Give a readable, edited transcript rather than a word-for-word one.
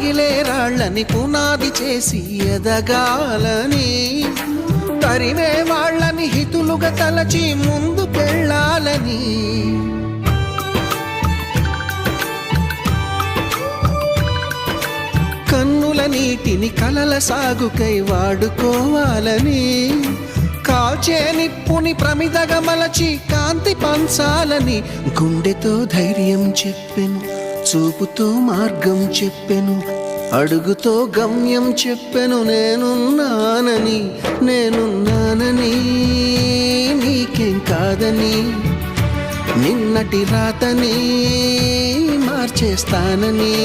రగిలే రాళ్ళని పునాది చేసి ఎదగాలని, తరిమే వాళ్ళని హితులుగా తలచి ముందుకెళ్ళాలని, కన్నుల నీటిని కలల సాగుకై వాడుకోవాలని, కాల్చే నిప్పుని ప్రమిదగా మలచి కాంతి పంచాలని, గుండెతో ధైర్యం చెప్పెను, చూపుతో మార్గం చెప్పెను, అడుగుతో గమ్యం చెప్పెను. నేనున్నానని నీకేం కాదని, నిన్నటి రాతని మార్చేస్తానని.